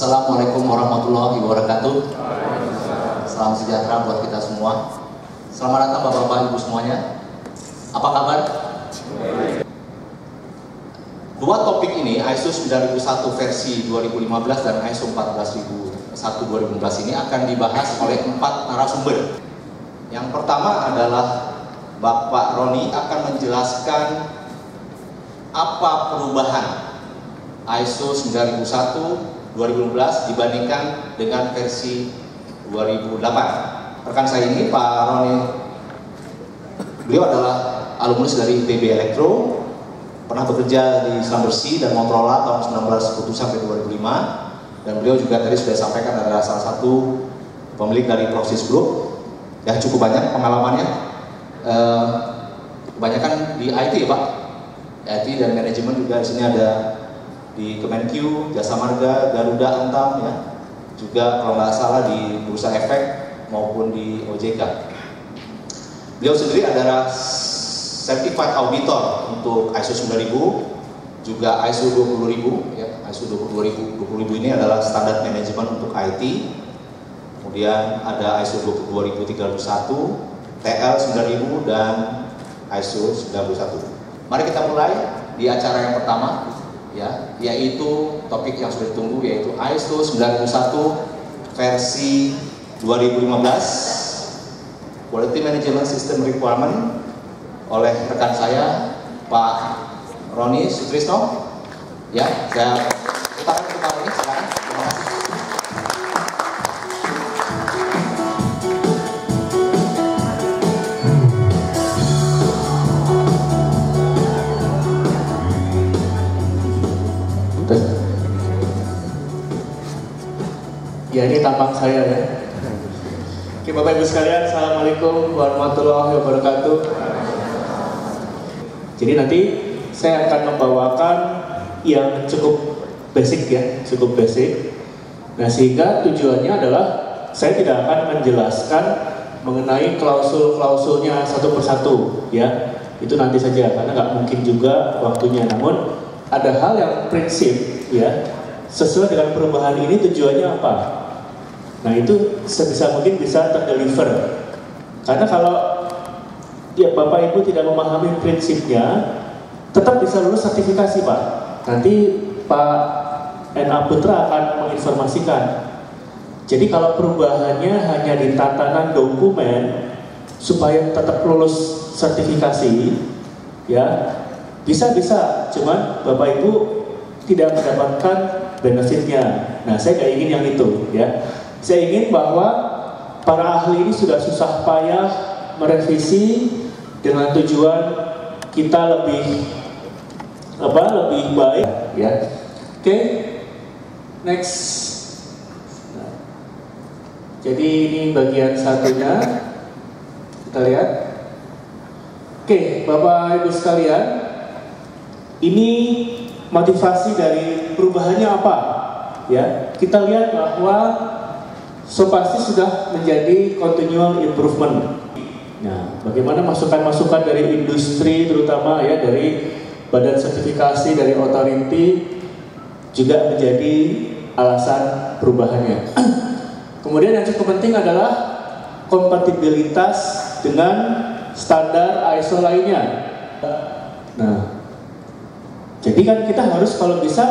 Assalamualaikum warahmatullahi wabarakatuh. Salam sejahtera buat kita semua. Selamat datang Bapak-Bapak Ibu semuanya. Apa kabar? Dua topik ini, ISO 9001 versi 2015 dan ISO 14001 2016 ini akan dibahas oleh 4 narasumber. Yang pertama adalah Bapak Roni akan menjelaskan apa perubahan ISO 9001 2016 dibandingkan dengan versi 2008. Rekan saya ini Pak Roni, beliau adalah alumnus dari ITB Elektro, pernah bekerja di Islam Bersih dan Motorola tahun 1990 sampai 2005, dan beliau juga tadi sudah sampaikan adalah salah satu pemilik dari Proxys Group. Ya, cukup banyak pengalamannya. Kebanyakan di IT ya Pak, IT dan manajemen juga. Di sini ada di Kemenq, Jasa Marga, Garuda, Antam ya, juga kalau nggak salah di Bursa Efek maupun di OJK. Beliau sendiri adalah Certified Auditor untuk ISO 9000, juga ISO 20000 ya. ISO 20000 ini adalah standar manajemen untuk IT. Kemudian ada ISO 20301, TL 9000 dan ISO 91. Mari kita mulai di acara yang pertama ya, yaitu topik yang sudah ditunggu, yaitu ISO 91 versi 2015 Quality Management System Requirement oleh rekan saya Pak Roni Sutrisno. Ya, saya putarkan ke Pak Roni, silakan. Terima kasih. Ya, ini tampang saya ya. Oke, Bapak Ibu sekalian, Assalamualaikum warahmatullahi wabarakatuh. Jadi nanti saya akan membawakan yang cukup basic ya, cukup basic. Nah, sehingga tujuannya adalah saya tidak akan menjelaskan mengenai klausul-klausulnya satu persatu ya. Itu nanti saja, karena nggak mungkin juga waktunya. Namun ada hal yang prinsip ya, sesuai dengan perubahan ini tujuannya apa. Nah, itu sebisa mungkin bisa terdeliver. Karena kalau ya Bapak Ibu tidak memahami prinsipnya, tetap bisa lulus sertifikasi Pak. Nanti Pak N.A. Putra akan menginformasikan. Jadi kalau perubahannya hanya di tatanan dokumen supaya tetap lulus sertifikasi, ya bisa-bisa, cuman Bapak Ibu tidak mendapatkan benefitnya. Nah, saya nggak ingin yang itu ya. Saya ingin bahwa para ahli ini sudah susah payah merevisi dengan tujuan kita lebih baik ya. Oke, next. Nah, jadi ini bagian satunya, kita lihat. Oke, Bapak Ibu sekalian, ini motivasi dari perubahannya apa? Ya, kita lihat bahwa pasti sudah menjadi continual improvement. Nah, bagaimana masukan-masukan dari industri, terutama ya dari badan sertifikasi, dari authority, juga menjadi alasan perubahannya. Kemudian yang cukup penting adalah kompatibilitas dengan standar ISO lainnya. Nah, jadi kan kita harus kalau bisa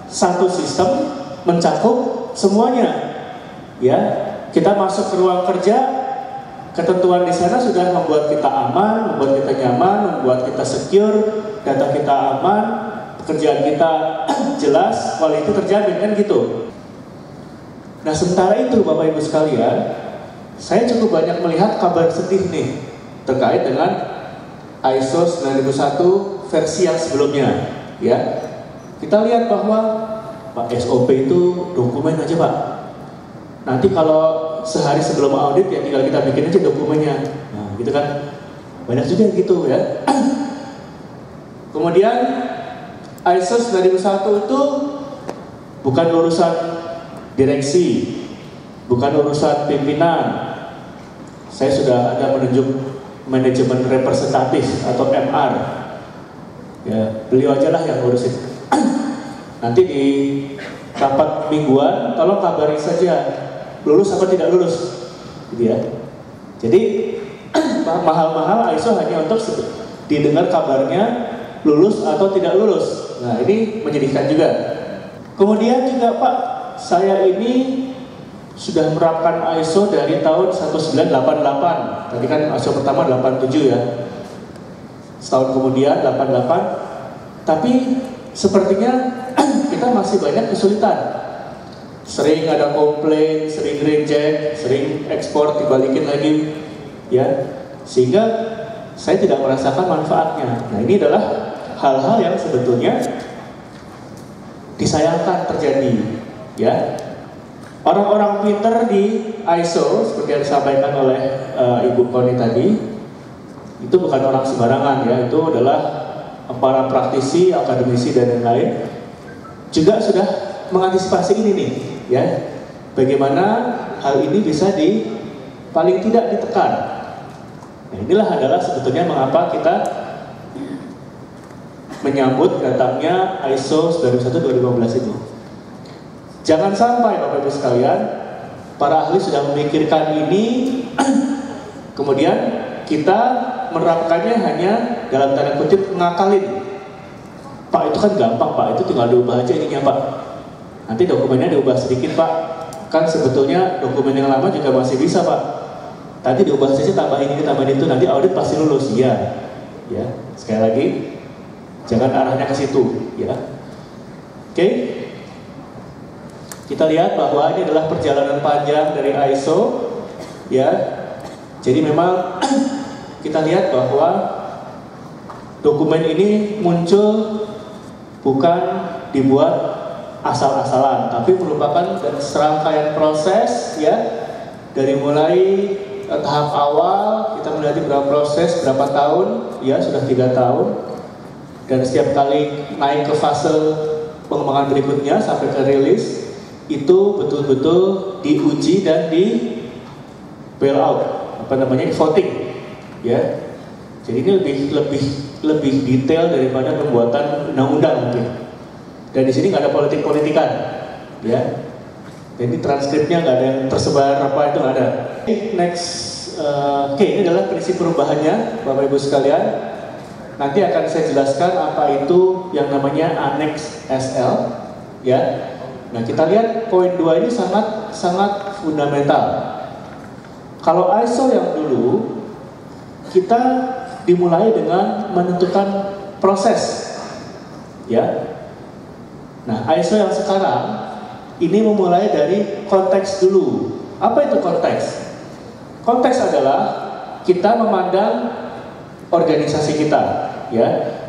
satu sistem mencakup semuanya. Ya, kita masuk ke ruang kerja, ketentuan di sana sudah membuat kita aman, membuat kita nyaman, membuat kita secure, data kita aman, pekerjaan kita jelas, quality terjamin kan gitu. Nah, sementara itu Bapak Ibu sekalian, saya cukup banyak melihat kabar sedih nih terkait dengan ISO 9001 versi yang sebelumnya. Ya, kita lihat bahwa Pak SOP itu dokumen aja Pak. Nanti kalau sehari sebelum audit ya tinggal kita bikin aja dokumennya. Nah, gitu kan. Banyak juga yang gitu ya. Kemudian ISO 9001 itu bukan urusan direksi, bukan urusan pimpinan. Saya sudah ada menunjuk manajemen representatif atau MR. Ya, beliau aja lah yang ngurusin. Nanti di rapat mingguan, tolong kabari saja lulus apa tidak lulus, gitu ya. Jadi mahal-mahal ISO hanya untuk didengar kabarnya lulus atau tidak lulus. Nah, ini menyedihkan juga. Kemudian juga Pak, saya ini sudah menerapkan ISO dari tahun 1988. Tadi kan ISO pertama 87 ya. Setahun kemudian 88. Tapi sepertinya kita masih banyak kesulitan. Sering ada komplain, sering reject, sering ekspor dibalikin lagi, ya. Sehingga saya tidak merasakan manfaatnya. Nah, ini adalah hal-hal yang sebetulnya disayangkan terjadi, ya. Orang-orang pinter di ISO seperti yang disampaikan oleh Ibu Koni tadi, itu bukan orang sembarangan, ya. Itu adalah para praktisi, akademisi dan lain-lain juga sudah mengantisipasi ini nih, ya. Bagaimana hal ini bisa paling tidak ditekan. Nah, inilah adalah sebetulnya mengapa kita menyambut datangnya ISO 9001-2015 itu. Jangan sampai Bapak Ibu sekalian, para ahli sudah memikirkan ini, kemudian kita menerapkannya hanya dalam tanda kutip ngakalin. Pak, itu kan gampang Pak, itu tinggal diubah aja ininya Pak. Nanti dokumennya diubah sedikit Pak. Kan sebetulnya dokumen yang lama juga masih bisa Pak. Nanti diubah saja, tambahin ini, tambahin itu, nanti audit pasti lulus. Iya, ya. Sekali lagi, jangan arahnya ke situ, ya. Oke. Kita lihat bahwa ini adalah perjalanan panjang dari ISO, ya. Jadi memang kita lihat bahwa dokumen ini muncul bukan dibuat asal-asalan, tapi merupakan serangkaian proses, ya. Dari mulai tahap awal kita melihat berapa proses, berapa tahun, ya sudah 3 tahun, dan setiap kali naik ke fase pengembangan berikutnya sampai ke rilis itu betul-betul diuji dan di bail out, voting, ya. Jadi ini lebih detail daripada pembuatan undang-undang mungkin. Dan di sini nggak ada politik-politikan, ya. Jadi transkripnya nggak ada yang tersebar apa itu nggak ada. Next, oke, ini adalah prinsip perubahannya, Bapak Ibu sekalian. Nanti akan saya jelaskan apa itu yang namanya Annex SL, ya. Nah, kita lihat poin 2 ini sangat fundamental. Kalau ISO yang dulu kita dimulai dengan menentukan proses, ya. Nah, ISO yang sekarang ini memulai dari konteks dulu. Apa itu konteks? Konteks adalah kita memandang organisasi kita, ya.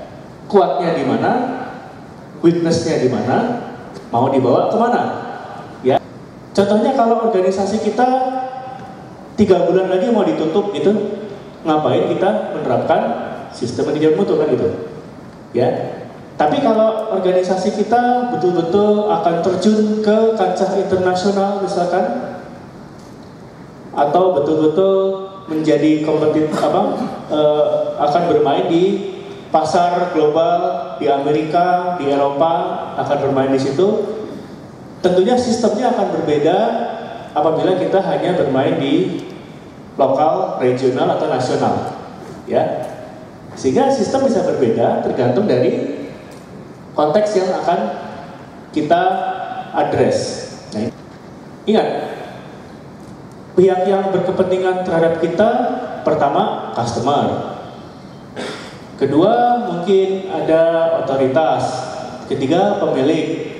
Kuatnya di mana, weakness-nya di mana, mau dibawa kemana, ya. Contohnya kalau organisasi kita 3 bulan lagi mau ditutup gitu, ngapain kita menerapkan sistem manajemen mutu kan gitu, ya. Tapi kalau organisasi kita betul-betul akan terjun ke kancah internasional misalkan, atau betul-betul menjadi kompetitif akan bermain di pasar global di Amerika, di Eropa, akan bermain di situ, tentunya sistemnya akan berbeda apabila kita hanya bermain di lokal, regional atau nasional, ya. Sehingga sistem bisa berbeda tergantung dari konteks yang akan kita address. Nah, ingat, pihak yang berkepentingan terhadap kita, pertama customer, kedua mungkin ada otoritas, ketiga pemilik,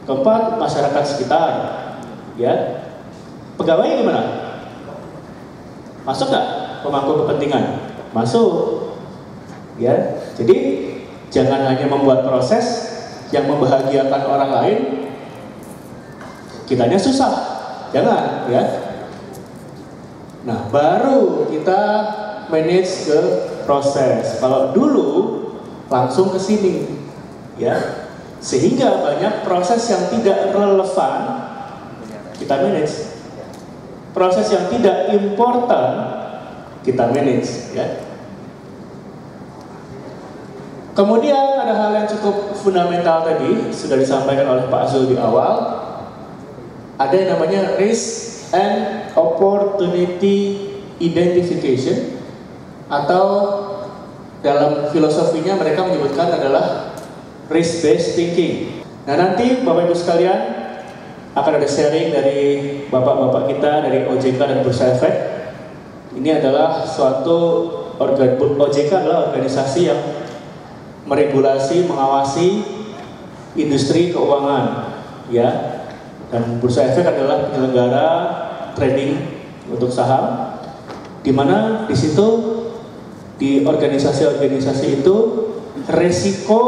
keempat masyarakat sekitar, ya. Pegawai gimana? Masuk nggak pemangku kepentingan? Masuk, ya. Jadi jangan hanya membuat proses yang membahagiakan orang lain, kitanya susah, jangan, ya. Nah, baru kita manage ke proses. Kalau dulu langsung ke sini, ya. Sehingga banyak proses yang tidak relevan kita manage. Proses yang tidak important kita manage, ya. Kemudian ada hal yang cukup fundamental tadi, sudah disampaikan oleh Pak Zul di awal. Ada yang namanya risk and opportunity identification, atau dalam filosofinya mereka menyebutkan adalah risk-based thinking. Nah, nanti Bapak Ibu sekalian akan ada sharing dari bapak-bapak kita dari OJK dan Bursa Efek. Ini adalah suatu OJK adalah organisasi yang meregulasi, mengawasi industri keuangan, ya. Dan Bursa Efek adalah penyelenggara trading untuk saham, di mana di situ di organisasi-organisasi itu resiko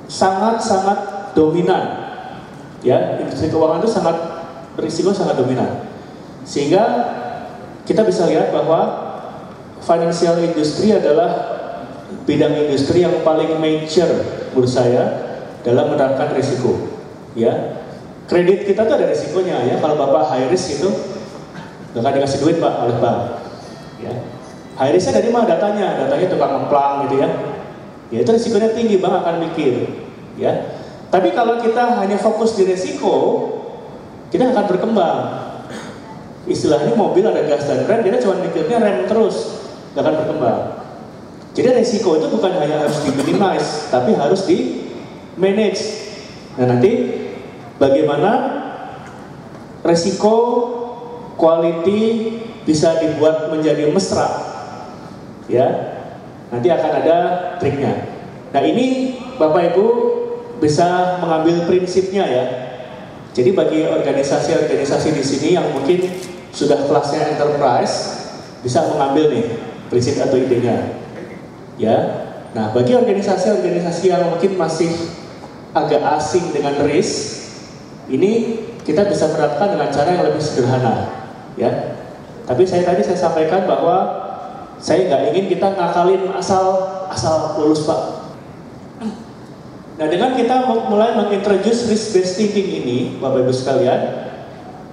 sangat-sangat dominan, ya. Industri keuangan itu risiko sangat dominan, sehingga kita bisa lihat bahwa financial industry adalah bidang industri yang paling mature menurut saya dalam menerapkan risiko, ya. Kredit kita tuh ada risikonya, ya. Kalau Bapak high risk itu nggak akan dikasih duit Pak oleh bank, ya. High risknya dari mana datanya? Datanya tukang ngemplang gitu, ya. Ya itu risikonya tinggi, bank akan mikir, ya. Tapi kalau kita hanya fokus di risiko, kita akan berkembang. Istilahnya mobil ada gas dan rem, dia cuma mikirnya rem terus, nggak akan berkembang. Jadi risiko itu bukan hanya harus di-minimize, tapi harus di-manage. Nah, nanti bagaimana risiko quality bisa dibuat menjadi mesra, ya. Nanti akan ada triknya. Nah, ini Bapak Ibu bisa mengambil prinsipnya, ya. Jadi bagi organisasi-organisasi di sini yang mungkin sudah kelasnya enterprise bisa mengambil nih prinsip atau idenya, ya. Nah, bagi organisasi-organisasi yang mungkin masih agak asing dengan risk, ini kita bisa menerapkan dengan cara yang lebih sederhana, ya. Tapi saya sampaikan bahwa saya nggak ingin kita ngakalin asal lulus Pak. Nah, dengan kita mulai mengintroduce risk-based thinking ini, Bapak Ibu sekalian,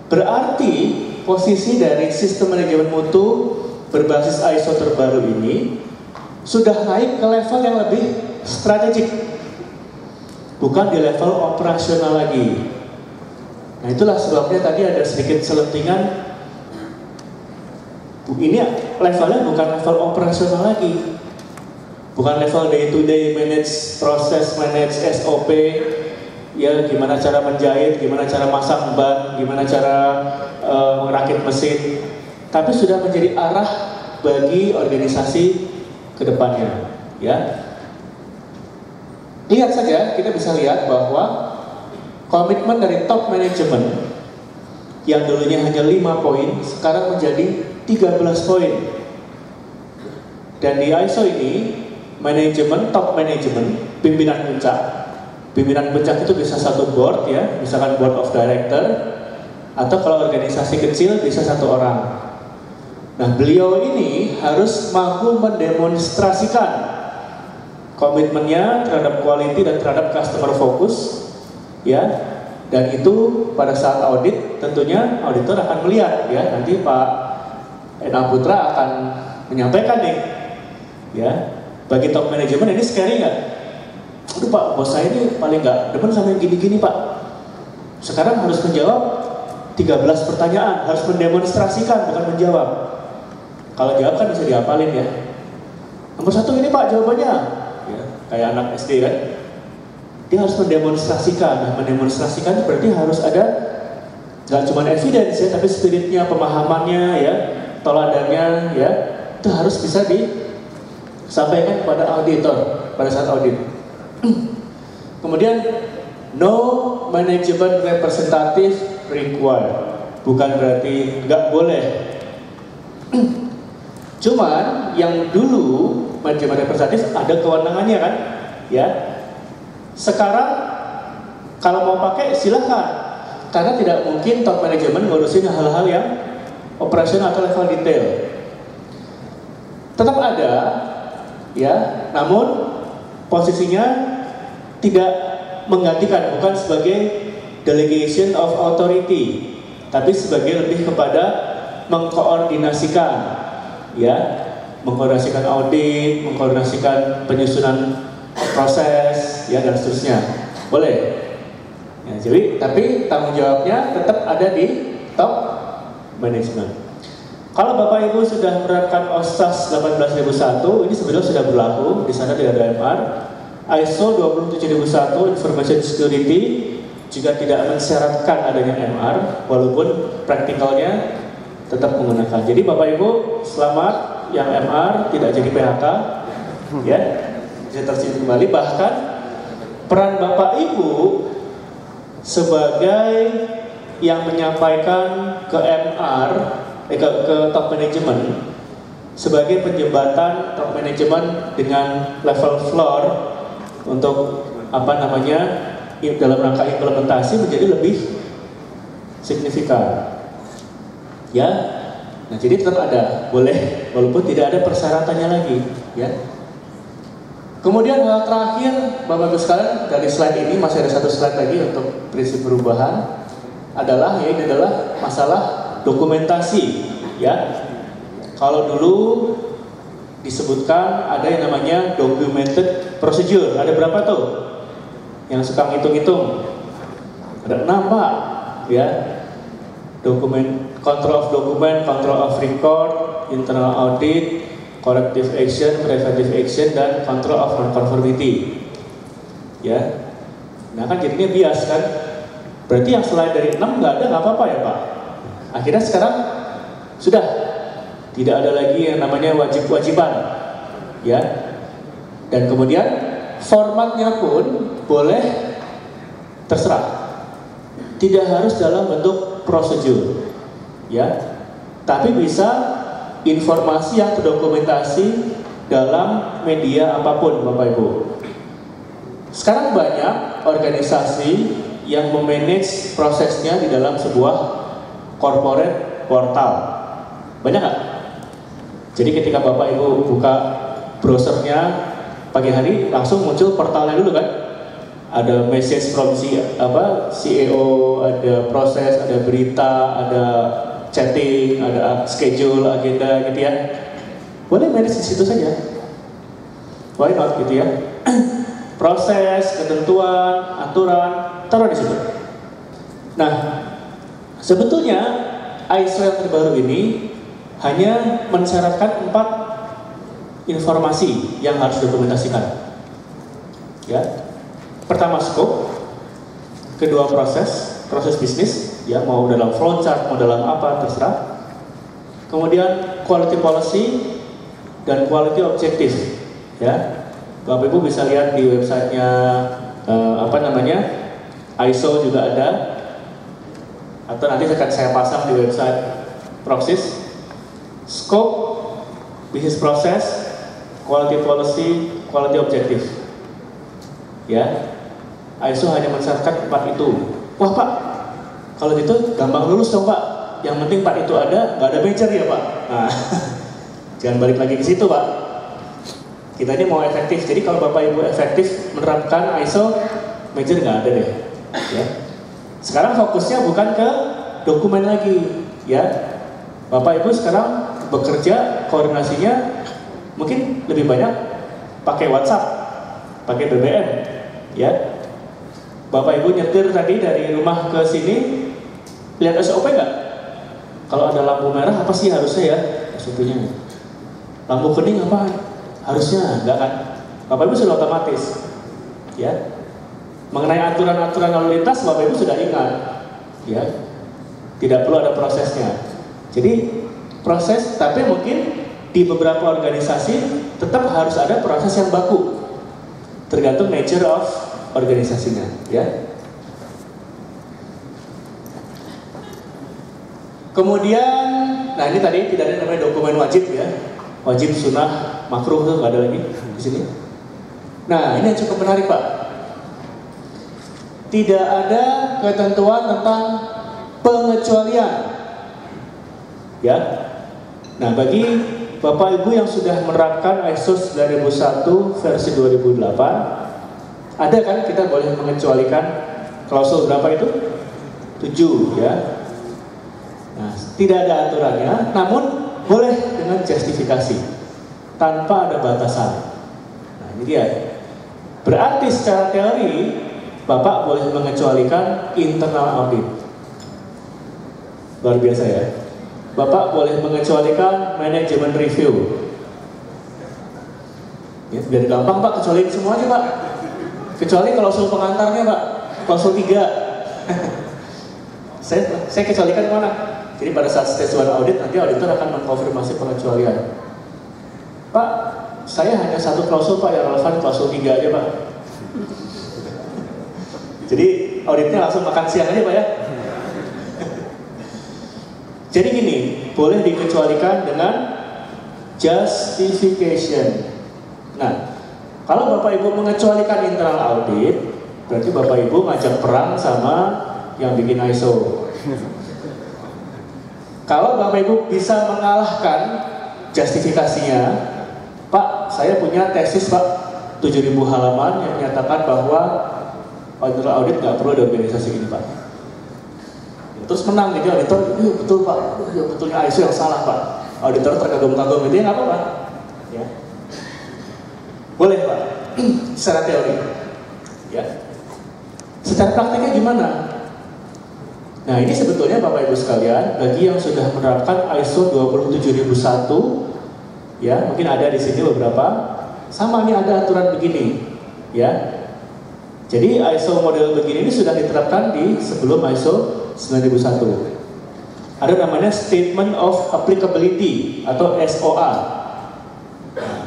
berarti posisi dari sistem manajemen mutu berbasis ISO terbaru ini sudah naik ke level yang lebih strategik, bukan di level operasional lagi. Nah, itulah sebabnya tadi ada sedikit selentingan. Ini levelnya bukan level operasional lagi, bukan level day to day manage proses, manage SOP, ya, gimana cara menjahit, gimana cara masang ban, gimana cara merakit mesin, tapi sudah menjadi arah bagi organisasi kedepannya, ya. Lihat saja, kita bisa lihat bahwa komitmen dari top manajemen yang dulunya hanya 5 poin, sekarang menjadi 13 poin. Dan di ISO ini, manajemen, top manajemen, pimpinan puncak itu bisa satu board, ya, misalkan board of director, atau kalau organisasi kecil bisa 1 orang. Nah, beliau ini harus mampu mendemonstrasikan komitmennya terhadap quality dan terhadap customer focus, ya. Dan itu pada saat audit tentunya auditor akan melihat, ya. Nanti Pak Ena Putra akan menyampaikan nih, ya. Bagi top manajemen ini scary nggak? Aduh Pak, bos saya ini paling nggak demen sama yang gini-gini Pak. Sekarang harus menjawab 13 pertanyaan, harus mendemonstrasikan bukan menjawab. Kalau jawab kan bisa dihafalin, ya. Nomor 1 ini Pak jawabannya, ya, kayak anak SD kan. Dia harus mendemonstrasikan. Nah, mendemonstrasikan berarti harus ada nggak cuma evidence, ya, tapi spiritnya, pemahamannya, ya, teladannya, ya, itu harus bisa disampaikan kepada auditor pada saat audit. Kemudian no management representative required, bukan berarti nggak boleh. Cuman yang dulu manajemen representatif ada kewenangannya kan, ya. Sekarang kalau mau pakai silahkan, karena tidak mungkin top manajemen ngurusin hal-hal yang operasional atau level detail. Tetap ada, ya, namun posisinya tidak menggantikan, bukan sebagai delegation of authority, tapi sebagai lebih kepada mengkoordinasikan, ya. mengkoordinasikan audit, mengkoordinasikan penyusunan proses, ya dan seterusnya. Boleh. Ya, jadi tapi tanggung jawabnya tetap ada di top management. Kalau Bapak Ibu sudah menerapkan OSAS 18001, ini sebenarnya sudah berlaku, di sana tidak ada MR. ISO 27001 Information Security juga tidak mensyaratkan adanya MR, walaupun praktikalnya tetap menggunakan. Jadi Bapak Ibu selamat yang MR tidak jadi PHK, ya bisa tersirat kembali. Bahkan peran Bapak Ibu sebagai yang menyampaikan ke MR, ke top management, sebagai penjembatan top management dengan level floor untuk dalam rangka implementasi menjadi lebih signifikan. Ya, nah jadi tetap ada, boleh, walaupun tidak ada persyaratannya lagi, ya. Kemudian hal terakhir, Bapak Ibu sekalian, dari slide ini masih ada satu slide lagi untuk prinsip perubahan ini adalah masalah dokumentasi, ya. Kalau dulu disebutkan ada yang namanya documented procedure, ada berapa tuh? Yang suka ngitung-ngitung, ada 6 Pak, ya. Control of document, control of record, internal audit, corrective action, preventive action, dan control of non-conformity. Ya, nah kan jadinya bias kan? Berarti yang selain dari 6 nggak apa-apa ya Pak? Akhirnya sekarang sudah tidak ada lagi yang namanya wajib-wajiban, ya. Dan kemudian formatnya pun boleh terserah, tidak harus dalam bentuk prosedur, ya. Tapi bisa informasi yang terdokumentasi dalam media apapun, Bapak Ibu. Sekarang banyak organisasi yang memanage prosesnya di dalam sebuah corporate portal. Banyak nggak? Jadi ketika Bapak Ibu buka browsernya pagi hari, langsung muncul portalnya dulu kan? Ada message from CEO, ada proses, ada berita, ada chatting, ada schedule, agenda gitu ya. Boleh manage di situ saja. Why not gitu ya? Proses, ketentuan, aturan, taruh di situ. Nah, sebetulnya ISO yang terbaru ini hanya mensyaratkan 4 informasi yang harus dokumentasikan. Ya. Pertama scope, kedua proses bisnis, ya mau dalam flowchart, mau dalam apa terserah. Kemudian quality policy dan quality objective, ya. Bapak Ibu bisa lihat di websitenya ISO juga ada, atau nanti akan saya pasang di website Proxys. Scope, business process, quality policy, quality objective, ya. ISO hanya mensyaratkan 4 itu. Wah Pak, kalau gitu gampang lulus dong Pak. Yang penting 4 itu ada, nggak ada major ya Pak. Nah, jangan balik lagi ke situ Pak. Kita ini mau efektif. Jadi kalau Bapak Ibu efektif menerapkan ISO, major nggak ada deh. Ya. Sekarang fokusnya bukan ke dokumen lagi, ya. Bapak Ibu sekarang bekerja koordinasinya mungkin lebih banyak pakai WhatsApp, pakai BBM, ya. Bapak Ibu nyetir tadi dari rumah ke sini, lihat SOP nggak? Kalau ada lampu merah apa sih harusnya ya SOP-nya? Lampu kuning apa? Harusnya enggak kan? Bapak Ibu sudah otomatis, ya. Mengenai aturan-aturan lalu lintas Bapak Ibu sudah ingat, ya. Tidak perlu ada prosesnya. Jadi proses, tapi mungkin di beberapa organisasi tetap harus ada proses yang baku, tergantung nature of organisasinya, ya. Kemudian, nah ini tadi tidak ada namanya dokumen wajib ya, wajib, sunnah, makruh tuh nggak ada lagi di sini. Nah ini yang cukup menarik Pak. Tidak ada ketentuan tentang pengecualian, ya. Nah bagi Bapak Ibu yang sudah menerapkan ISO 9001 versi 2008. Ada kan kita boleh mengecualikan klausul berapa itu? 7 ya. Nah, tidak ada aturannya, namun boleh dengan justifikasi. tanpa ada batasan. Nah, ini dia. Berarti secara teori, Bapak boleh mengecualikan internal audit. Luar biasa ya. Bapak boleh mengecualikan manajemen review. Ya, biar gampang Pak, kecualiin semuanya Pak. Kecuali klausul pengantarnya Pak, klausul 3. saya kecualikan mana? Jadi pada saat stage 1 audit, nanti auditor akan mengkonfirmasi pengecualian. Pak, saya hanya satu klausul Pak yang relevan, klausul 3 aja Pak. Jadi auditnya langsung makan siang aja Pak ya. Jadi gini, boleh dikecualikan dengan justification. Nah, kalau Bapak Ibu mengecualikan internal audit, berarti Bapak Ibu ngajak perang sama yang bikin ISO. Kalau Bapak Ibu bisa mengalahkan justifikasinya, Pak, saya punya tesis Pak, 7.000 halaman yang menyatakan bahwa internal audit nggak perlu di organisasi ini Pak. Terus menang gitu, auditor, betul Pak, betulnya ISO yang salah Pak. Auditor terkagum-kagum itu ya nggak apa-apa. Ya. Boleh Pak, secara teori. Ya. Secara prakteknya gimana? Nah ini sebetulnya Bapak Ibu sekalian, bagi yang sudah menerapkan ISO 27001, ya mungkin ada di sini beberapa, sama nih ada aturan begini, ya. Jadi ISO model begini ini sudah diterapkan di sebelum ISO 9001. Ada namanya Statement of Applicability atau SOA.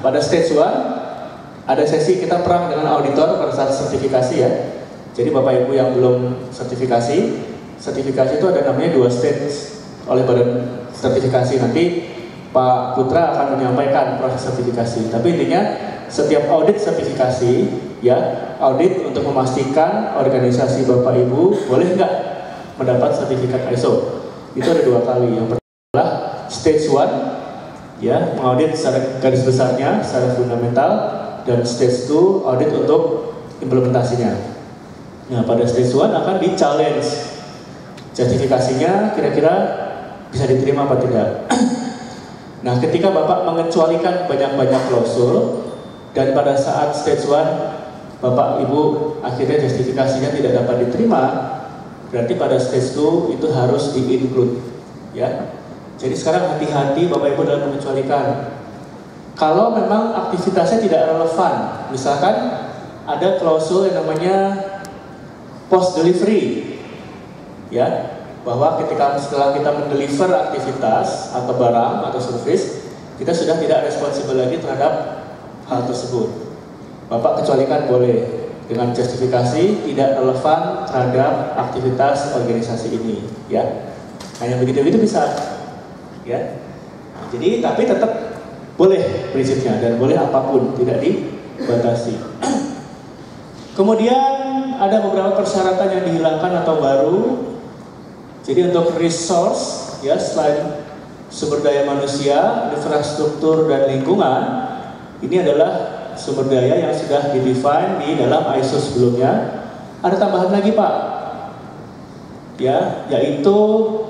Pada stage 1 ada sesi kita perang dengan auditor pada saat sertifikasi ya. Jadi Bapak Ibu yang belum sertifikasi itu ada namanya 2 stage oleh badan sertifikasi. Nanti Pak Putra akan menyampaikan proses sertifikasi. Tapi intinya setiap audit sertifikasi ya, audit untuk memastikan organisasi Bapak Ibu boleh nggak mendapat sertifikat ISO. Itu ada 2 kali. Yang pertama adalah stage 1 ya, mengaudit secara garis besarnya, secara fundamental, dan stage 2 audit untuk implementasinya. Nah, pada stage 1 akan di-challenge justifikasinya kira-kira bisa diterima apa tidak. Nah, ketika Bapak mengecualikan banyak-banyak klausul dan pada saat stage 1 Bapak Ibu akhirnya justifikasinya tidak dapat diterima, berarti pada stage 2 itu harus di-include ya. Jadi sekarang hati-hati Bapak Ibu dalam mengecualikan. Kalau memang aktivitasnya tidak relevan, misalkan ada klausul yang namanya post delivery ya, bahwa setelah kita mendeliver aktivitas atau barang atau service, kita sudah tidak responsibel lagi terhadap hal tersebut. Bapak kecualikan boleh dengan justifikasi tidak relevan terhadap aktivitas organisasi ini ya. Hanya begitu-begitu bisa ya. Jadi tapi tetap boleh prinsipnya dan boleh apapun, tidak dibatasi. Kemudian ada beberapa persyaratan yang dihilangkan atau baru. Jadi untuk resource ya, selain sumber daya manusia, infrastruktur dan lingkungan, ini adalah sumber daya yang sudah di-define di dalam ISO sebelumnya. Ada tambahan lagi Pak ya, yaitu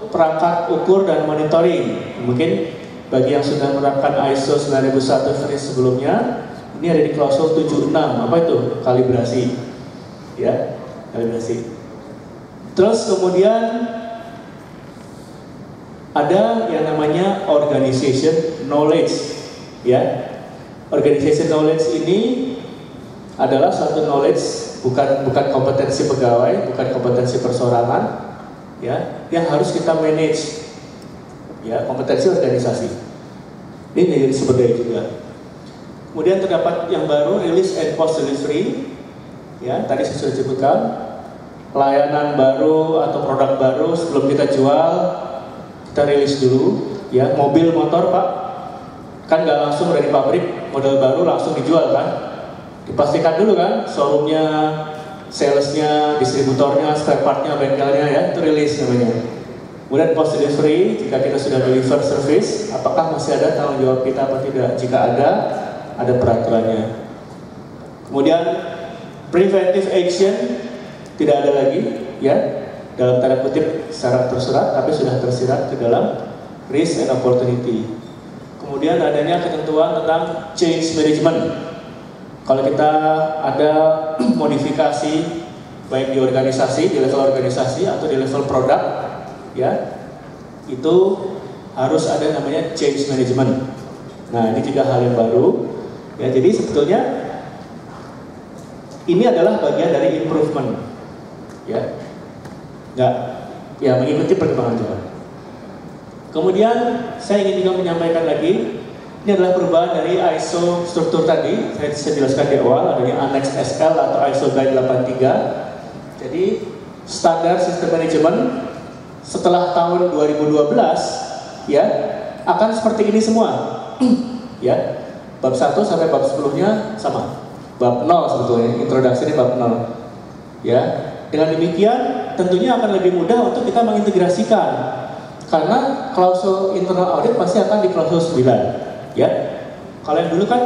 perangkat ukur dan monitoring. Mungkin bagi yang sudah menerapkan ISO 9001 versi sebelumnya, ini ada di klausul 76. Apa itu? Kalibrasi ya, kalibrasi. Terus kemudian ada yang namanya organization knowledge ya. Organization knowledge ini adalah suatu knowledge, bukan kompetensi pegawai, bukan kompetensi persorangan ya, yang harus kita manage ya, kompetensi organisasi. Ini menjadi sumber daya juga. Kemudian terdapat yang baru, release and post delivery ya, tadi saya sudah sebutkan. Layanan baru atau produk baru sebelum kita jual, kita rilis dulu ya. Mobil motor Pak, kan nggak langsung dari pabrik model baru langsung dijual kan, dipastikan dulu kan showroomnya, salesnya, distributornya, spare partnya, bengkelnya ya, itu rilis namanya. Kemudian post delivery, jika kita sudah deliver service, apakah masih ada tanggung jawab kita apa tidak? Jika ada peraturannya. Kemudian preventive action tidak ada lagi ya, dalam tanda kutip secara tersurat, tapi sudah tersirat ke dalam risk and opportunity. Kemudian adanya ketentuan tentang change management. Kalau kita ada modifikasi baik di organisasi, di level organisasi atau di level produk, ya, itu harus ada namanya change management. Nah, ini juga hal yang baru. Ya, jadi sebetulnya ini adalah bagian dari improvement, ya, nggak, ya mengikuti perkembangan zaman. Kemudian saya ingin juga menyampaikan lagi, ini adalah perubahan dari ISO struktur tadi. Saya jelaskan di awal, adanya Annex SL atau ISO Guide 83. Jadi standar sistem manajemen setelah tahun 2012, ya, akan seperti ini semua. Ya, bab 1 sampai bab 10-nya sama. Bab 0 sebetulnya, introduksi ini bab 0. Ya, dengan demikian tentunya akan lebih mudah untuk kita mengintegrasikan. Karena klausul internal audit pasti akan di klausul 9. Ya. Kalau yang dulu kan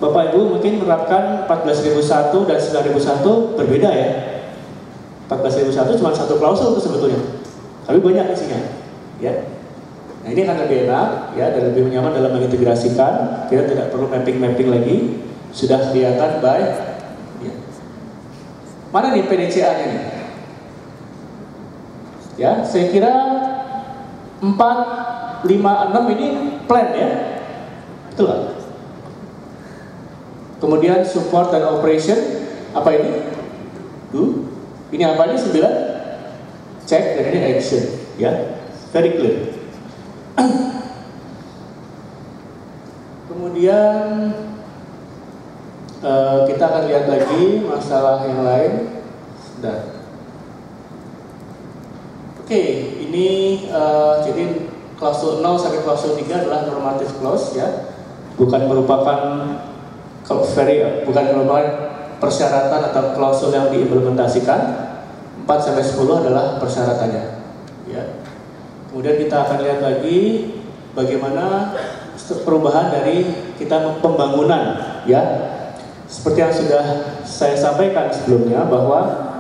Bapak Ibu mungkin menerapkan 14001 dan 9001 berbeda ya. 14001 cuma satu klausul itu sebetulnya. Tapi banyak isinya. Ya. Nah, ini akan lebih enak ya dan lebih nyaman dalam mengintegrasikan. Kita tidak perlu mapping lagi. Sudah kelihatan by ya. Mana nih PDCA-nya nih? Ya, saya kira 4, 5, 6 ini plan ya. Betul kan? Kemudian support dan operation. Apa ini? Ini apa ini? 9. Check dan ini action. Ya, very clear. Kemudian kita akan lihat lagi masalah yang lain. Sudah. Oke, ini jadi klausul 0 sampai klausul 3 adalah normative clause ya. Bukan merupakan persyaratan atau klausul yang diimplementasikan. 4 sampai 10 adalah persyaratannya. Ya. Kemudian kita akan lihat lagi bagaimana perubahan dari kita pembangunan ya. Seperti yang sudah saya sampaikan sebelumnya bahwa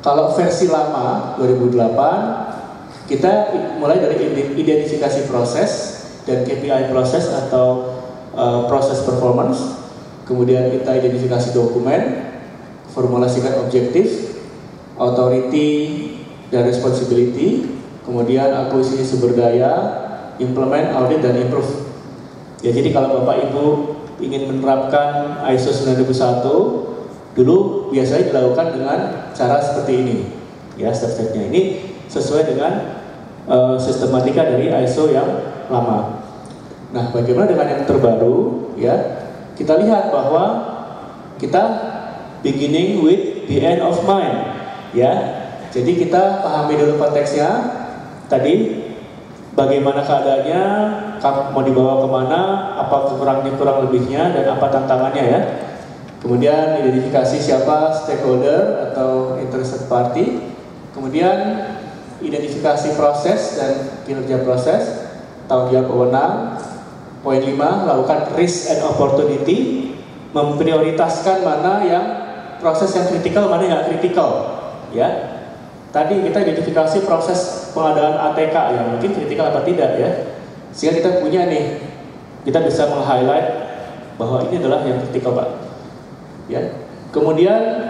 kalau versi lama 2008 kita mulai dari identifikasi proses dan KPI proses atau proses performance, kemudian kita identifikasi dokumen, formulasikan objektif, authority dan responsibility, kemudian akuisisi sumber daya, implement, audit dan improve. Ya, jadi kalau Bapak Ibu ingin menerapkan ISO 9001 dulu biasanya dilakukan dengan cara seperti ini. Ya, step-stepnya ini sesuai dengan sistematika dari ISO yang lama. Nah, bagaimana dengan yang terbaru? Ya, kita lihat bahwa kita beginning with the end of mind. Ya, jadi kita pahami dulu konteksnya. Tadi bagaimana keadaannya, mau dibawa kemana, apa kurang lebihnya, dan apa tantangannya ya. Kemudian identifikasi siapa stakeholder atau interested party. Kemudian identifikasi proses dan kinerja proses, tanggung jawab wewenang. Poin 5, lakukan risk and opportunity, memprioritaskan mana yang proses yang kritikal, mana yang kritikal. Ya, tadi kita identifikasi proses pengadaan ATK yang mungkin kritikal atau tidak ya, sehingga kita punya nih, kita bisa meng-highlight bahwa ini adalah yang kritikal Pak. Ya, kemudian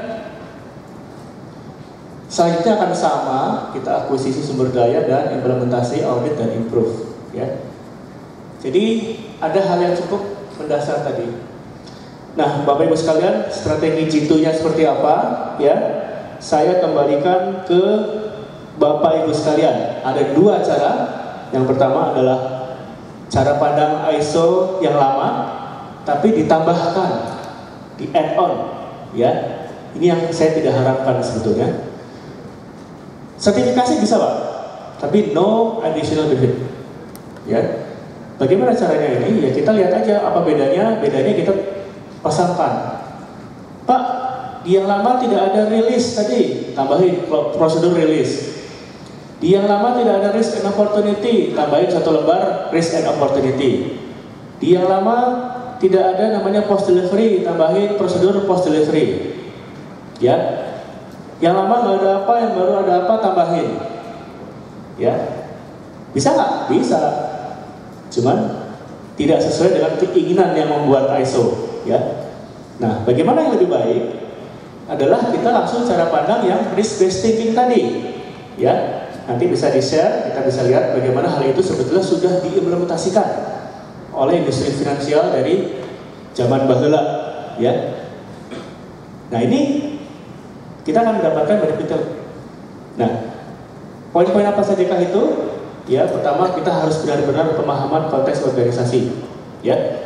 selanjutnya akan sama, kita akuisisi sumber daya dan implementasi audit dan improve. Ya, jadi ada hal yang cukup mendasar tadi. Nah, Bapak Ibu sekalian, strategi G2-nya seperti apa? Ya, saya kembalikan ke Bapak Ibu sekalian. Ada dua cara. Yang pertama adalah cara pandang ISO yang lama, tapi ditambahkan, di add-on. Ya, ini yang saya tidak harapkan sebetulnya. Sertifikasi bisa Pak, tapi no additional benefit. Ya, bagaimana caranya ini? Ya kita lihat aja apa bedanya. Bedanya kita pasangkan. Pak, di yang lama tidak ada release tadi, tambahin prosedur release. Di yang lama tidak ada risk and opportunity, tambahin satu lembar risk and opportunity. Di yang lama tidak ada namanya post delivery, tambahin prosedur post delivery. Ya, yang lama nggak ada apa, yang baru ada apa, tambahin. Ya, bisa nggak? Bisa. Cuman tidak sesuai dengan keinginan yang membuat ISO, ya. Nah, bagaimana yang lebih baik adalah kita langsung cara pandang yang risk-based thinking tadi, ya. Nanti bisa di-share, kita bisa lihat bagaimana hal itu sebetulnya sudah diimplementasikan oleh industri finansial dari zaman baheula, ya. Nah, ini kita akan mendapatkan benefit. Nah, poin-poin apa saja itu? Ya, pertama kita harus benar-benar pemahaman konteks organisasi, ya.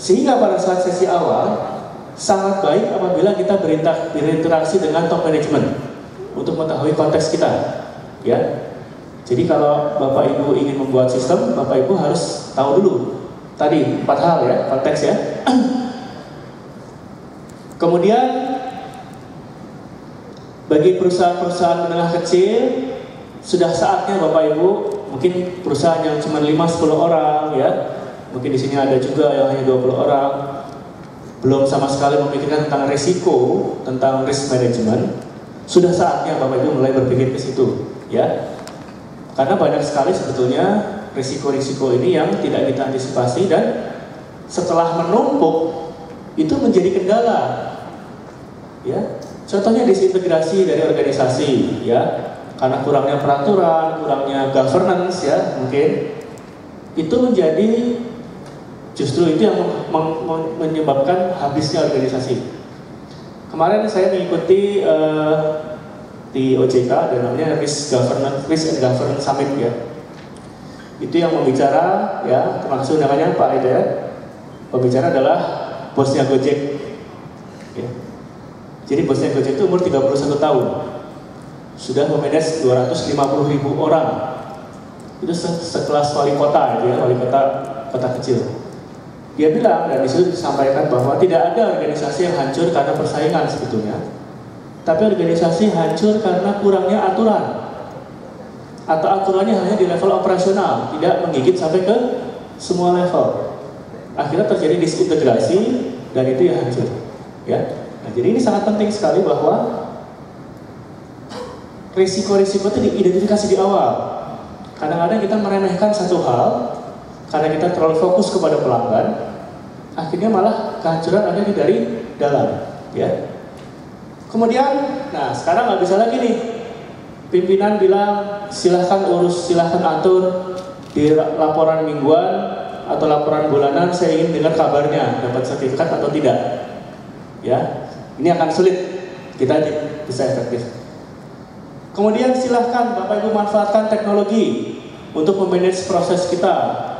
Sehingga pada saat sesi awal sangat baik apabila kita berinteraksi dengan top management untuk mengetahui konteks kita. Ya, jadi kalau Bapak Ibu ingin membuat sistem, Bapak Ibu harus tahu dulu tadi 4 hal ya, konteks ya. Kemudian bagi perusahaan-perusahaan menengah kecil, sudah saatnya Bapak Ibu, mungkin perusahaan yang cuma 5-10 orang ya, mungkin di sini ada juga yang hanya 20 orang, belum sama sekali memikirkan tentang risiko, tentang risk management. Sudah saatnya Bapak Ibu mulai berpikir ke situ. Ya, karena banyak sekali sebetulnya risiko-risiko ini yang tidak kita antisipasi dan setelah menumpuk itu menjadi kendala. Ya, contohnya disintegrasi dari organisasi, ya, karena kurangnya peraturan, kurangnya governance, ya, mungkin itu menjadi justru itu yang menyebabkan habisnya organisasi. Kemarin saya mengikuti di OJK ada namanya Risk and Governance Summit ya. Itu yang membicara ya, termasuk namanya Pak Ida. Pembicara adalah bosnya Gojek. Ya. Jadi bosnya Gojek itu umur 31 tahun. Sudah memanage 250.000 orang. Itu sekelas wali kota gitu ya, wali kota kecil. Dia bilang dan disitu disampaikan bahwa tidak ada organisasi yang hancur karena persaingan sebetulnya. Tapi organisasi hancur karena kurangnya aturan, atau aturannya hanya di level operasional, tidak menggigit sampai ke semua level. Akhirnya terjadi disintegrasi dan itu yang hancur. Ya. Nah, jadi ini sangat penting sekali bahwa risiko-risiko itu diidentifikasi di awal. Kadang-kadang kita meremehkan satu hal karena kita terlalu fokus kepada pelanggan, akhirnya malah kehancuran ada dari dalam. Ya. Kemudian, nah sekarang nggak bisa lagi nih. Pimpinan bilang silahkan urus, silahkan atur di laporan mingguan atau laporan bulanan. Saya ingin dengar kabarnya, dapat sertifikat atau tidak. Ya, ini akan sulit kita bisa efektif. Kemudian silahkan Bapak Ibu manfaatkan teknologi untuk memanage proses kita,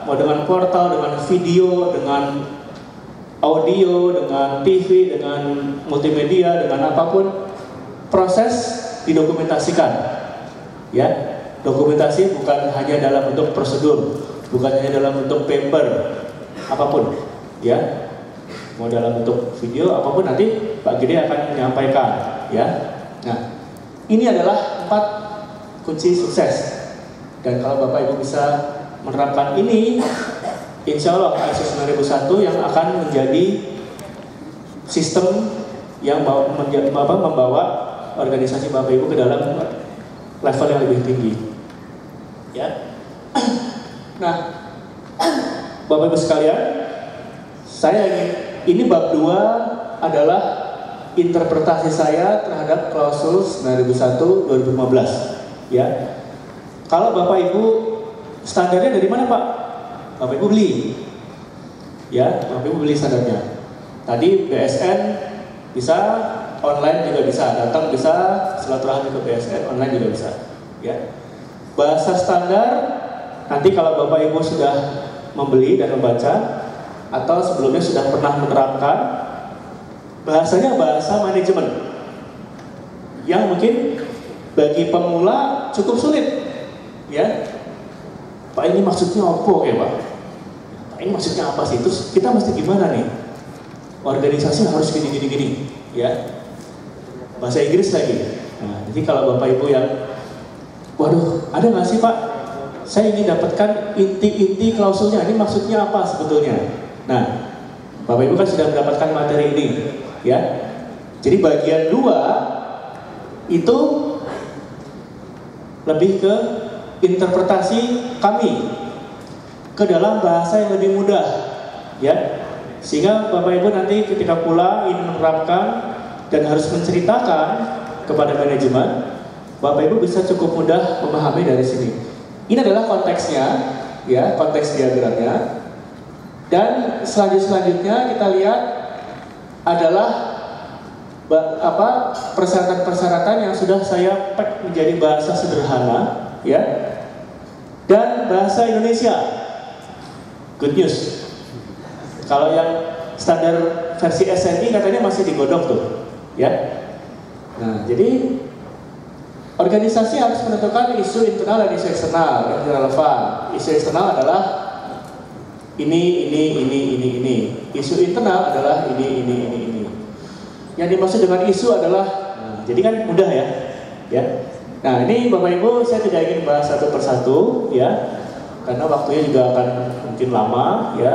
mau dengan portal, dengan video, dengan audio, dengan TV, dengan multimedia, dengan apapun, proses didokumentasikan. Ya, dokumentasi bukan hanya dalam bentuk prosedur, bukan hanya dalam bentuk paper, apapun. Ya, mau dalam bentuk video, apapun nanti Pak Gede akan menyampaikan. Ya, nah ini adalah 4 kunci sukses. Dan kalau Bapak Ibu bisa menerapkan ini, insya Allah ISO 9001 yang akan menjadi sistem yang membawa organisasi Bapak Ibu ke dalam level yang lebih tinggi. Ya. Nah, Bapak Ibu sekalian, saya ini bab 2 adalah interpretasi saya terhadap klausul 9001/2015. Ya. Kalau Bapak Ibu standarnya dari mana Pak? Bapak Ibu beli, ya, Bapak Ibu beli standarnya. Tadi BSN bisa, online juga bisa, datang bisa, silaturahmi ke BSN, online juga bisa. Ya, bahasa standar nanti kalau Bapak Ibu sudah membeli dan membaca, atau sebelumnya sudah pernah menerapkan, bahasanya bahasa manajemen, yang mungkin bagi pemula cukup sulit, ya. Pak ini maksudnya apa ya Pak? Pak ini maksudnya apa sih? Terus kita mesti gimana nih? Organisasi harus gini, ya. Bahasa Inggris lagi. Nah, jadi kalau Bapak Ibu yang, waduh, ada nggak sih Pak? Saya ingin dapatkan inti-inti klausulnya. Ini maksudnya apa sebetulnya? Nah, Bapak Ibu kan sudah mendapatkan materi ini, ya. Jadi bagian 2 itu lebih ke interpretasi kami ke dalam bahasa yang lebih mudah. ya. Sehingga Bapak Ibu nanti ketika pulang ingin menerapkan dan harus menceritakan kepada manajemen, Bapak Ibu bisa cukup mudah memahami dari sini. Ini adalah konteksnya, ya, konteks diagramnya. Dan selanjutnya kita lihat adalah persyaratan-persyaratan yang sudah saya pack menjadi bahasa sederhana, ya, dan bahasa Indonesia. Good news. Kalau yang standar versi SNI katanya masih digodok tuh, ya. Nah, jadi organisasi harus menentukan isu internal dan isu eksternal yang relevan. Isu eksternal adalah ini. Isu internal adalah ini. Yang dimaksud dengan isu adalah, jadi kan mudah ya, ya. Nah, ini Bapak Ibu saya tidak ingin bahas satu persatu, ya, karena waktunya juga akan mungkin lama, ya.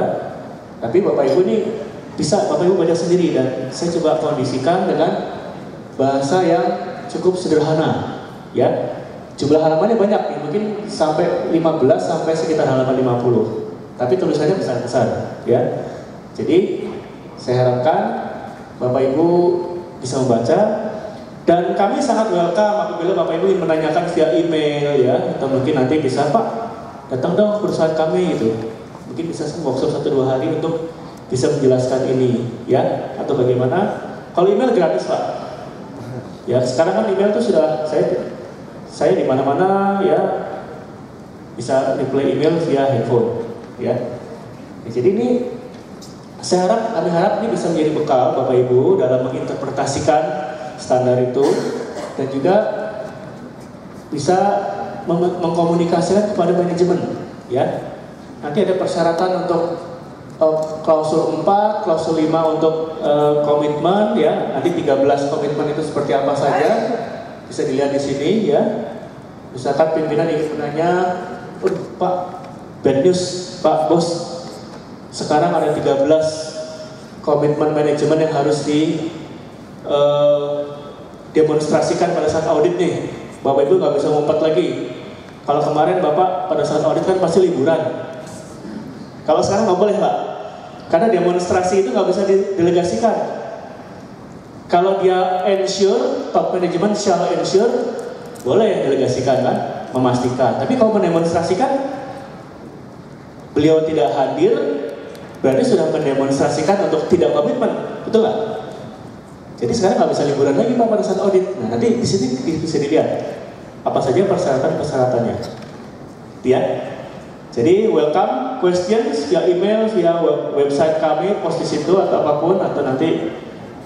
Tapi Bapak Ibu ini bisa Bapak Ibu baca sendiri dan saya coba kondisikan dengan bahasa yang cukup sederhana, ya. Jumlah halamannya banyak nih, mungkin sampai 15 sampai sekitar halaman 50. Tapi tulisannya besar-besar, ya. Jadi saya harapkan Bapak Ibu bisa membaca, dan kami sangat welcome apabila Bapak Ibu ingin menanyakan via email, ya, atau mungkin nanti bisa, Pak, datang dong perusahaan kami gitu. Mungkin bisa workshop 1-2 hari untuk bisa menjelaskan ini, ya, atau bagaimana. Kalau email gratis, Pak. Ya, sekarang kan email itu sudah saya di mana-mana, ya, bisa reply email via handphone, ya. Jadi ini kami harap ini bisa menjadi bekal Bapak Ibu dalam menginterpretasikan standar itu, dan juga bisa mengkomunikasikan kepada manajemen, ya. Nanti ada persyaratan untuk klausul 4, klausul 5 untuk komitmen, ya. Nanti 13 komitmen itu seperti apa saja bisa dilihat di sini, ya. Misalkan pimpinan ingin menanya, Pak, bad news, Pak Bos, sekarang ada 13 komitmen manajemen yang harus demonstrasikan pada saat audit nih. Bapak Ibu nggak bisa ngumpet lagi. Kalau kemarin Bapak pada saat audit kan pasti liburan. Kalau sekarang nggak boleh, Pak, karena demonstrasi itu nggak bisa didelegasikan. Kalau dia ensure, top management shall ensure, boleh delegasikan kan, memastikan. Tapi kalau mendemonstrasikan, beliau tidak hadir, berarti sudah mendemonstrasikan untuk tidak komitmen, betul nggak? Jadi sekarang nggak bisa liburan lagi, Pak, pada saat audit. Nah, nanti di sini bisa dilihat apa saja persyaratan-persyaratannya, ya. Jadi welcome questions via email, via website kami, post di situ atau apapun, atau nanti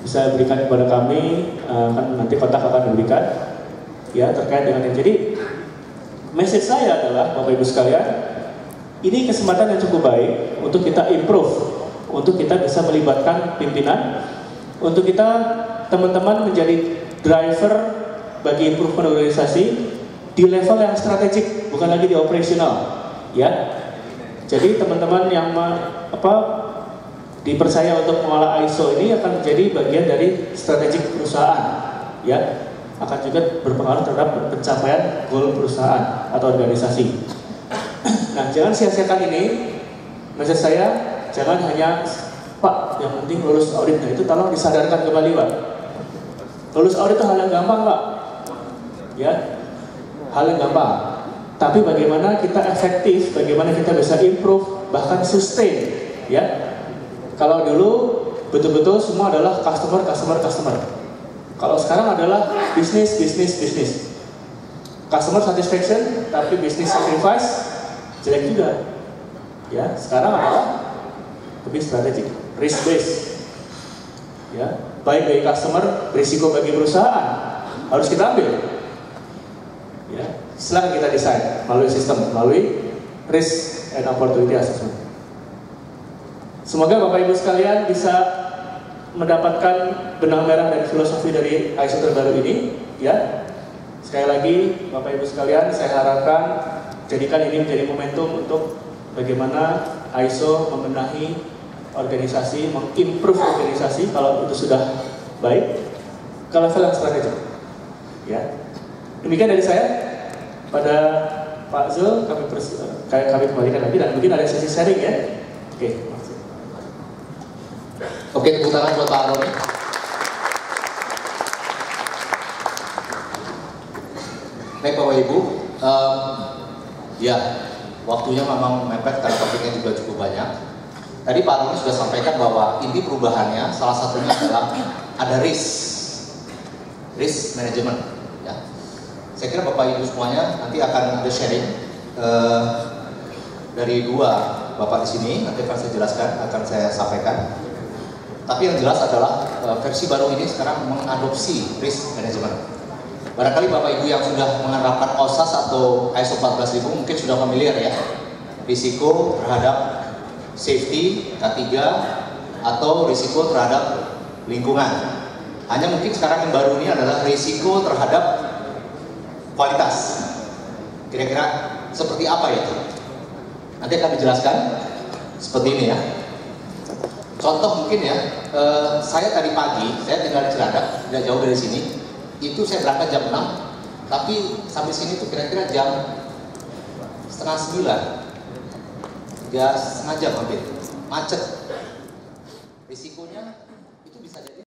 bisa berikan kepada kami, kan nanti kontak akan diberikan, ya, terkait dengan ini. Jadi message saya adalah Bapak Ibu sekalian, ini kesempatan yang cukup baik untuk kita improve, untuk kita bisa melibatkan pimpinan, untuk kita teman-teman menjadi driver bagi improvement organisasi di level yang strategik, bukan lagi di operasional, ya. Jadi teman-teman yang dipercaya untuk mengolah ISO ini akan menjadi bagian dari strategik perusahaan, ya, akan juga berpengaruh terhadap pencapaian goal perusahaan atau organisasi. Nah, jangan sia-siakan ini. Maksud saya, jangan hanya, Pak, yang penting lulus audit. Nah, itu tolong disadarkan kembali, Pak. Lulus audit itu hal yang gampang, Pak, ya, hal yang gampang. Tapi bagaimana kita efektif, bagaimana kita bisa improve, bahkan sustain, ya. Kalau dulu betul-betul semua adalah customer. Kalau sekarang adalah bisnis. Customer satisfaction, tapi business sacrifice jelek juga, ya. Sekarang adalah lebih strategik, risk based, ya. Baik bagi customer, risiko bagi perusahaan harus kita ambil, ya. Setelah kita desain melalui sistem, melalui risk and opportunity assessment. Semoga Bapak Ibu sekalian bisa mendapatkan benang merah dari filosofi dari ISO terbaru ini, ya. Sekali lagi Bapak Ibu sekalian, saya harapkan jadikan ini menjadi momentum untuk bagaimana ISO membenahi organisasi, mengimprove organisasi kalau itu sudah baik ke level yang strategik, ya. Demikian dari saya. Pada Pak Zul kami kembalikan lagi, dan mungkin ada sesi sharing, ya. Oke. Oke, tepuk tangan buat Pak Aroni. Baik Bapak Ibu, ya waktunya memang mepet karena topiknya juga cukup banyak. Tadi Pak Aroni sudah sampaikan bahwa inti perubahannya salah satunya adalah ada risk management. Ya. Saya kira Bapak Ibu semuanya nanti akan ada sharing dari dua Bapak di sini, nanti akan saya jelaskan, akan saya sampaikan. Tapi yang jelas adalah versi baru ini sekarang mengadopsi risk management. Barangkali Bapak Ibu yang sudah menerapkan OSAS atau ISO 14000 mungkin sudah familiar ya. Risiko terhadap safety K3 atau risiko terhadap lingkungan. Hanya mungkin sekarang yang baru ini adalah risiko terhadap kualitas. Kira-kira seperti apa itu? Nanti akan dijelaskan seperti ini ya. Contoh mungkin ya, saya tadi pagi, saya tinggal di Cilandak, tidak jauh dari sini. Itu saya berangkat jam 6, tapi sampai sini tuh kira-kira jam 8:30, 3,5 jam hampir, macet. Risikonya